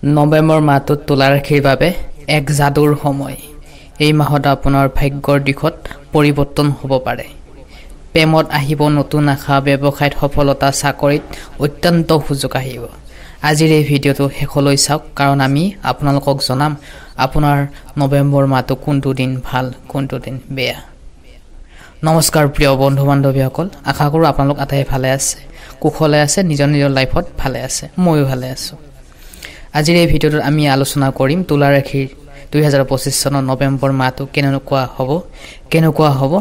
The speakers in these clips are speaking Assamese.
নৱেম্বৰ মাহটোত তুলা ৰাশিৰ বাবে এক যাদুৰ সময়। এই মাহত আপোনাৰ ভাগ্যৰ দিশত পৰিৱৰ্তন হ'ব পাৰে। প্ৰেমত আহিব নতুন আশা, ব্যৱসায়ত সফলতা, চাকৰিত অত্যন্ত সুযোগ আহিব। আজিৰ এই ভিডিঅ'টো শেষলৈ চাওক, কাৰণ আমি আপোনালোকক জনাম আপোনাৰ নৱেম্বৰ মাহটো কোনটো দিন ভাল, কোনটো দিন বেয়া। নমস্কাৰ প্ৰিয় বন্ধু বান্ধৱীসকল, আশা কৰোঁ আপোনালোক আটাই ভালে আছে, কুশলে আছে, নিজৰ নিজৰ লাইফত ভালে আছে। ময়ো ভালে আছোঁ। আজিৰ এই ভিডিঅ'টোত আমি আলোচনা কৰিম তুলা ৰাশিৰ 2025 চনৰ নৱেম্বৰ মাহটো কেনেকুৱা হ'ব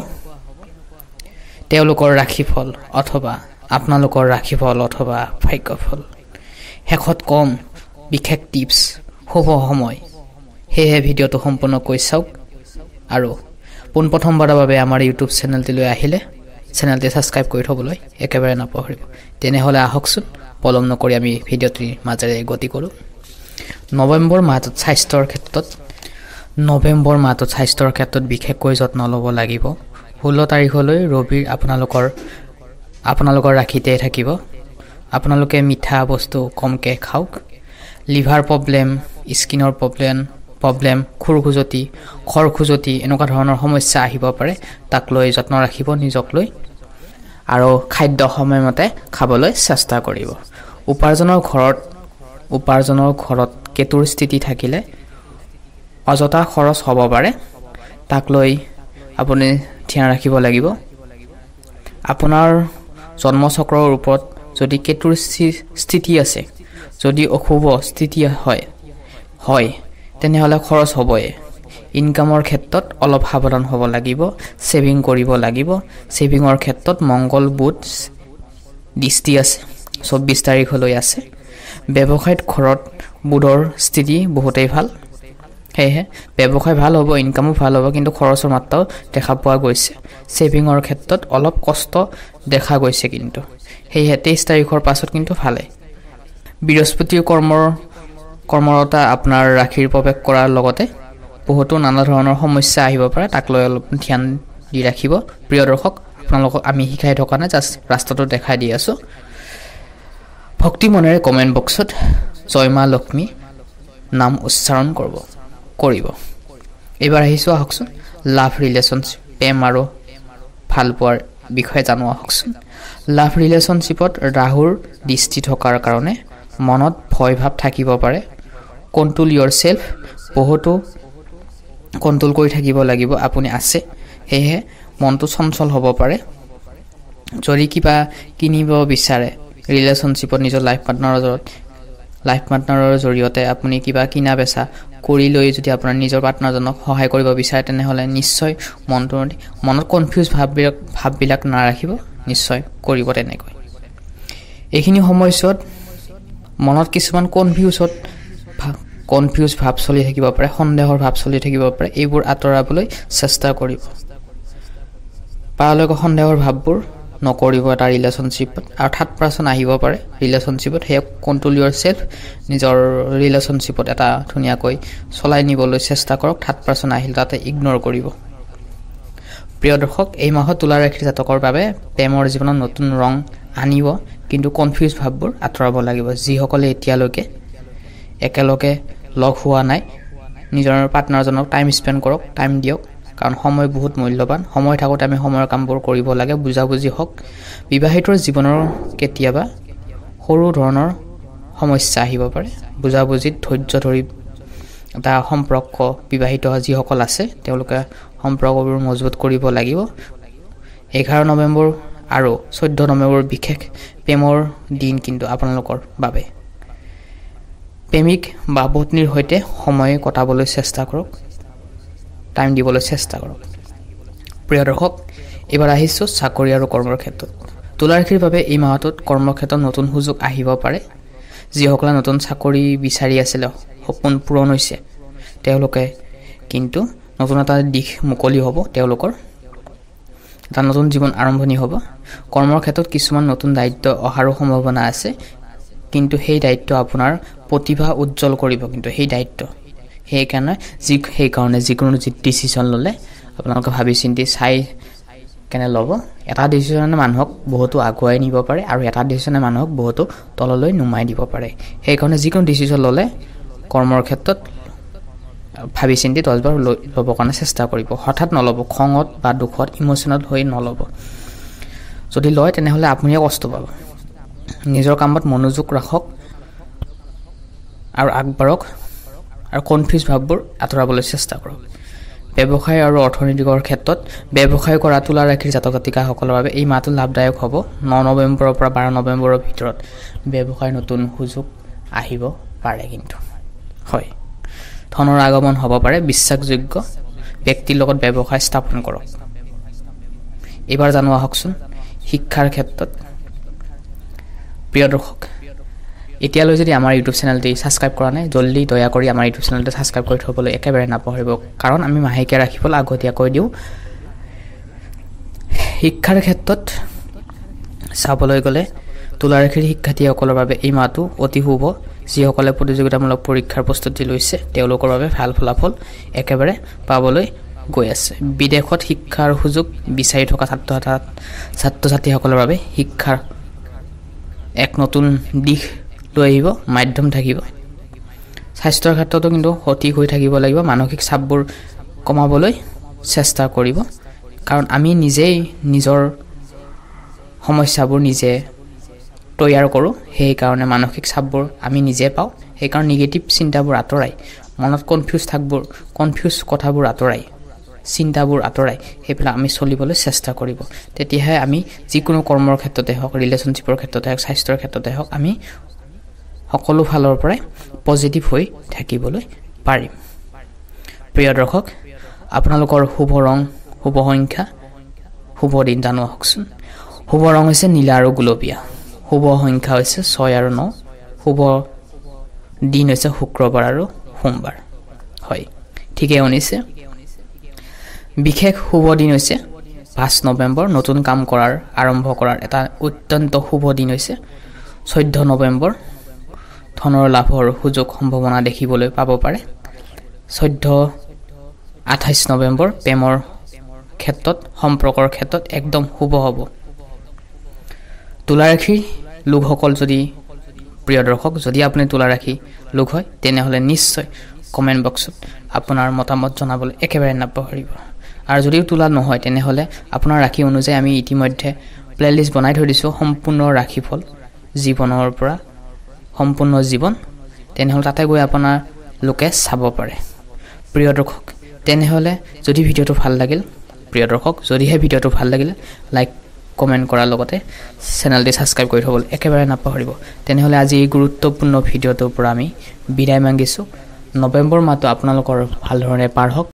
তেওঁলোকৰ ৰাশিফল অথবা আপোনালোকৰ ৰাশিফল অথবা ভাগ্যফল। শেষত কম বিশেষ টিপছ, শুভ সময়। সেয়েহে ভিডিঅ'টো সম্পূৰ্ণকৈ চাওক আৰু পোনপ্ৰথমবাৰৰ বাবে আমাৰ ইউটিউব চেনেলটিলৈ আহিলে চেনেলটি ছাবস্ক্ৰাইব কৰি থ'বলৈ একেবাৰে নাপাহৰিব। তেনেহ'লে আহকচোন পলম নকৰি আমি ভিডিঅ'টিৰ মাজেৰে গতি কৰোঁ। নৱেম্বৰ মাহটোত স্বাস্থ্যৰ ক্ষেত্ৰত বিশেষকৈ যত্ন ল'ব লাগিব। 16 তাৰিখলৈ ৰবিৰ আপোনালোকৰ ৰাশিতে থাকিব। আপোনালোকে মিঠা বস্তু কমকৈ খাওক। লিভাৰ প্ৰব্লেম, স্কিনৰ প্ৰব্লেম, খৰ খুজতি এনেকুৱা ধৰণৰ সমস্যা আহিব পাৰে। তাক লৈ যত্ন ৰাখিব নিজক লৈ, আৰু খাদ্য সময়মতে খাবলৈ চেষ্টা কৰিব। উপাৰ্জনৰ ঘৰত কেতুৰ স্থিতি থাকিলে অযথা খৰচ হ'ব পাৰে। তাক লৈ আপুনি ধ্যান ৰাখিব লাগিব। আপোনাৰ জন্মচক্ৰৰ ওপৰত যদি কেতুৰ স্থিতি আছে, যদি অশুভ স্থিতি হয় তেনেহ'লে খৰচ হ'বই। ইনকামৰ ক্ষেত্ৰত অলপ সাৱধান হ'ব লাগিব, ছেভিং কৰিব লাগিব। ছেভিঙৰ ক্ষেত্ৰত মংগল বুধ দৃষ্টি আছে, 24 তাৰিখলৈ আছে। ব্যৱসায়ত ঘৰত বুধৰ স্থিতি বহুতেই ভাল, সেয়েহে ব্যৱসায় ভাল হ'ব, ইনকামো ভাল হ'ব, কিন্তু খৰচৰ মাত্ৰাও দেখা পোৱা গৈছে। ছেভিঙৰ ক্ষেত্ৰত অলপ কষ্ট দেখা গৈছে, কিন্তু সেয়েহে 23 তাৰিখৰ পাছত কিন্তু ভালে। বৃহস্পতিৰ কৰ্মৰতা আপোনাৰ ৰাশিৰ প্ৰৱেশ কৰাৰ লগতে বহুতো নানা ধৰণৰ সমস্যা আহিব পাৰে। তাক লৈ অলপ ধ্যান দি ৰাখিব। প্ৰিয় দৰ্শক, আপোনালোকক আমি শিকাই থকা নাই, জাষ্ট ৰাস্তাটো দেখাই দি আছোঁ। ভক্তি মনেৰে কমেণ্ট বক্সত জয় মা লক্ষ্মী নাম উচ্চাৰণ কৰিব। এইবাৰ আহিছোঁ, আহকচোন লাভ ৰিলেশ্যনশ্বিপ, প্ৰেম আৰু ভালপোৱাৰ বিষয়ে জানো আহকচোন। লাভ ৰিলেশ্যনশ্বিপত ৰাহুৰ দৃষ্টি থকাৰ কাৰণে মনত ভয় ভাৱ থাকিব পাৰে। কণ্ট্ৰল ইয়ৰ চেল্ফ, বহুতো কণ্ট্ৰল কৰি থাকিব লাগিব আপুনি আছে, সেয়েহে মনটো চঞ্চল হ'ব পাৰে। যদি কিবা কিনিব বিচাৰে ৰিলেশ্যনশ্বিপত, নিজৰ লাইফ পাৰ্টনাৰৰ জৰিয়তে আপুনি কিবা কিনা বেচা কৰি লৈ যদি আপোনাৰ নিজৰ পাৰ্টনাৰজনক সহায় কৰিব বিচাৰে, তেনেহ'লে নিশ্চয় মনত কনফিউজ ভাৱবিলাক নাৰাখিব, নিশ্চয় কৰিব তেনেকৈ। এইখিনি সময়ছোৱাত মনত কিছুমান কনফিউজ ভাৱ চলি থাকিব পাৰে, সন্দেহৰ ভাৱ চলি থাকিব পাৰে। এইবোৰ আঁতৰাবলৈ চেষ্টা কৰিব। পৰালৈকে সন্দেহৰ ভাৱবোৰ নকৰিব এটা ৰিলেশ্যনশ্বিপত। আৰু থাৰ্ড পাৰ্চন আহিব পাৰে ৰিলেশ্যনশ্বিপত, সেয়া কণ্ট্ৰল ইয়ৰ চেল্ফ, নিজৰ ৰিলেশ্যনশ্বিপত এটা ধুনীয়াকৈ চলাই নিবলৈ চেষ্টা কৰক। থাৰ্ড পাৰ্চন আহিলে তাতে ইগন'ৰ কৰিব। প্ৰিয় দৰ্শক, এই মাহত তুলা ৰাশিৰ জাতকৰ বাবে প্ৰেমৰ জীৱনত নতুন ৰং আনিব, কিন্তু কনফিউজ ভাৱবোৰ আঁতৰাব লাগিব। যিসকলে এতিয়ালৈকে একেলগে লগ হোৱা নাই, নিজৰ পাৰ্টনাৰজনক টাইম স্পেণ্ড কৰক, টাইম দিয়ক, কাৰণ সময় বহুত মূল্যৱান। সময় থাকোঁতে আমি সময়ৰ কামবোৰ কৰিব লাগে। বুজাবুজি হওক। বিবাহিতৰ জীৱনৰ কেতিয়াবা সৰু ধৰণৰ সমস্যা আহিব পাৰে। বুজাবুজিত ধৈৰ্য ধৰি এটা সম্পৰ্ক, বিবাহিত যিসকল আছে তেওঁলোকে সম্পৰ্কবোৰ মজবুত কৰিব লাগিব। 11 নৱেম্বৰ আৰু 14 নৱেম্বৰ বিশেষ প্ৰেমৰ দিন কিন্তু আপোনালোকৰ বাবে। প্ৰেমিক বা পত্নীৰ সৈতে সময় কটাবলৈ চেষ্টা কৰক, টাইম দিবলৈ চেষ্টা কৰক। প্ৰিয় দৰ্শক, এইবাৰ আহিছোঁ চাকৰি আৰু কৰ্মৰ ক্ষেত্ৰত। তুলা ৰাশিৰ বাবে এই মাহটোত কৰ্মক্ষেত্ৰত নতুন সুযোগ আহিব পাৰে। যিসকলে নতুন চাকৰি বিচাৰি আছিলে, সপোন পূৰণ হৈছে, তেওঁলোকে কিন্তু নতুন এটা দিশ মুকলি হ'ব, তেওঁলোকৰ এটা নতুন জীৱন আৰম্ভণি হ'ব। কৰ্মৰ ক্ষেত্ৰত কিছুমান নতুন দায়িত্ব অহাৰো সম্ভাৱনা আছে, কিন্তু সেই দায়িত্ব আপোনাৰ প্ৰতিভা উজ্জ্বল কৰিব। কিন্তু সেইকাৰণে যিকোনো ডিচিশ্যন ল'লে আপোনালোকে ভাবি চিন্তি চাই কেনে ল'ব। এটা ডিচিশ্যনে মানুহক বহুতো আগুৱাই নিব পাৰে, আৰু এটা ডিচিশ্যনে মানুহক বহুতো তললৈ নুমাই দিব পাৰে। সেইকাৰণে যিকোনো ডিচিশ্যন ল'লে কৰ্মৰ ক্ষেত্ৰত ভাবি চিন্তি 10 বাৰ ল'ব কাৰণে চেষ্টা কৰিব হঠাৎ নল'ব খঙত বা দুখত ইমোশনাল হৈ নল'ব যদি লয় তেনেহলে আপুনিয়ে কষ্ট পাব নিজৰ কামত মনোযোগ ৰাখক আৰু আগবাৰক আৰু কনফিউজ ভাববোৰ আঁতৰাবলৈ চেষ্টা কৰক ব্যৱসায় আৰু অৰ্থনৈতিকৰ ক্ষেত্ৰত ব্যৱসায় কৰা তুলা ৰাশিৰ জাতক জাতিকাসকলৰ বাবে এই মাহটো লাভদায়ক হ'ব 9 নৱেম্বৰৰ পৰা 12 নৱেম্বৰৰ ভিতৰত ব্যৱসায় নতুন সুযোগ আহিব পাৰে কিন্তু হয় ধনৰ আগমন হ'ব পাৰে বিশ্বাসযোগ্য ব্যক্তিৰ লগত ব্যৱসায় স্থাপন কৰক এবাৰ জানোৱা হকচোন শিক্ষাৰ ক্ষেত্ৰত প্ৰিয় দৰ্শক এতিয়ালৈ যদি আমাৰ ইউটিউব চেনেলটি সাবস্ক্ৰাইব কৰা নাই জলদি দয়া কৰি আমাৰ ইউটিউব চেনেলটো সাবস্ক্ৰাইব কৰি থবলৈ একেবাৰে নাপাহৰিব কাৰণ আমি মাহেকীয়া ৰাখিবলৈ আগতীয়াকৈ দিওঁ শিক্ষাৰ ক্ষেত্ৰত চাবলৈ গ'লে তুলা ৰাশিৰ শিক্ষাৰ্থীসকলৰ বাবে এই মাহটো অতি শুভ যিসকলে প্ৰতিযোগিতামূলক পৰীক্ষাৰ প্ৰস্তুতি লৈছে তেওঁলোকৰ বাবে ভাল ফলাফল একেবাৰে পাবলৈ গৈ আছে বিদেশত শিক্ষাৰ সুযোগ বিচাৰি থকা ছাত্ৰ-ছাত্ৰীসকলৰ বাবে শিক্ষাৰ এক নতুন দিশ লৈ আহিব মাধ্যম থাকিব স্বাস্থ্যৰ ক্ষেত্ৰতো কিন্তু সঠিক হৈ থাকিব লাগিব মানসিক চাপবোৰ কমাবলৈ চেষ্টা কৰিব কাৰণ আমি নিজেই নিজৰ সমস্যাবোৰ নিজে তৈয়াৰ কৰোঁ সেই কাৰণে মানসিক চাপবোৰ আমি নিজে পাওঁ সেই কাৰণ নিগেটিভ চিন্তাবোৰ আঁতৰাই মনত কনফিউজ কথাবোৰ আঁতৰাই চিন্তাবোৰ আঁতৰাই সেইবিলাক আমি চলিবলৈ চেষ্টা কৰিব তেতিয়াহে আমি যিকোনো কৰ্মৰ ক্ষেত্ৰতে হওক ৰিলেশনশ্বিপৰ ক্ষেত্ৰতে হওক স্বাস্থ্যৰ ক্ষেত্ৰতে হওক আমি সকলো ফালৰ পৰা পজিটিভ হৈ থাকিবলৈ পাৰিম প্ৰিয় দৰ্শক আপোনালোকৰ শুভ ৰং শুভ সংখ্যা শুভ দিন জানোৱা হকচোন শুভ ৰং হৈছে নীলা আৰু গুলপীয়া শুভ সংখ্যা হৈছে 6 আৰু 9 শুভ দিন হৈছে শুক্ৰবাৰ আৰু সোমবাৰ হয় ঠিকই শুনিছে বিশেষ শুভ দিন হৈছে 5 নৱেম্বৰ নতুন কাম কৰাৰ আৰম্ভ কৰাৰ এটা অত্যন্ত শুভ দিন হৈছে 14 নৱেম্বৰ ধনৰ লাভৰ সুযোগ সম্ভাৱনা দেখিবলৈ পাব পাৰে 28 নৱেম্বৰ প্ৰেমৰ ক্ষেত্ৰত সম্পৰ্কৰ ক্ষেত্ৰত একদম শুভ হ'ব তুলা ৰাশিৰ লোকসকল যদি প্ৰিয় দৰ্শক যদি আপুনি তুলা ৰাশি লোক হয় তেনেহলে নিশ্চয় কমেন্ট বক্সত আপোনাৰ মতামত জনাবলৈ একেবাৰে নাপাহৰিব আৰু যদিও তুলা নহয় তেনেহলে আপোনাৰ ৰাশি অনুযায়ী আমি ইতিমধ্যে প্লেলিষ্ট বনাই থৈ দিছো সম্পূৰ্ণ ৰাশিফল জীৱনৰ পৰা সম্পূৰ্ণ জীৱন তেনেহলে তাতে গৈ আপোনাৰ লোকে চাব পাৰে প্ৰিয় দৰ্শক তেনেহলে যদি ভিডিওটো ভাল লাগিল প্ৰিয় দৰ্শক যদিহে ভিডিওটো ভাল লাগিল লাইক কমেন্ট কৰাৰ লগতে চেনেলটি সাবস্ক্ৰাইব কৰি থবলৈ একেবাৰে নাপাহৰিব তেনেহলে আজি এই গুৰুত্বপূৰ্ণ ভিডিওটোৰ পৰা আমি বিদায় মাগিছো নৱেম্বৰ মাহটো আপোনালোকৰ ভাল ধৰণে পাৰ হওক